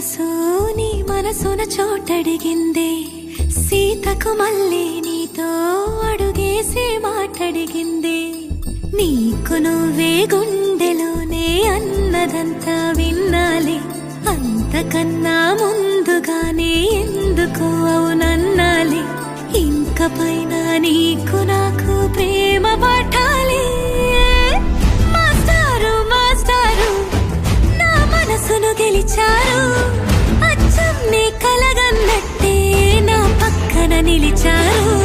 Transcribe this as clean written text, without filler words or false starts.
మనసు నీ మనసున చోటడిగిందే, సీతకు మళ్ళీ నీతో అడుగేసి మాటడిగిందే. నీకు నువ్వే గుండెలోనే అన్నదంతా విన్నాలి, అంతకన్నా ముందుగానే ఎందుకు అవునన్నాలి. ఇంక పైన నీకు నాకు ప్రేమ పట్టాలి. మాస్టారు మాస్టారు నా మనసును గెలిచారు, అచ్చం నీ కలగన్నట్టే నా పక్కన నిలిచారు.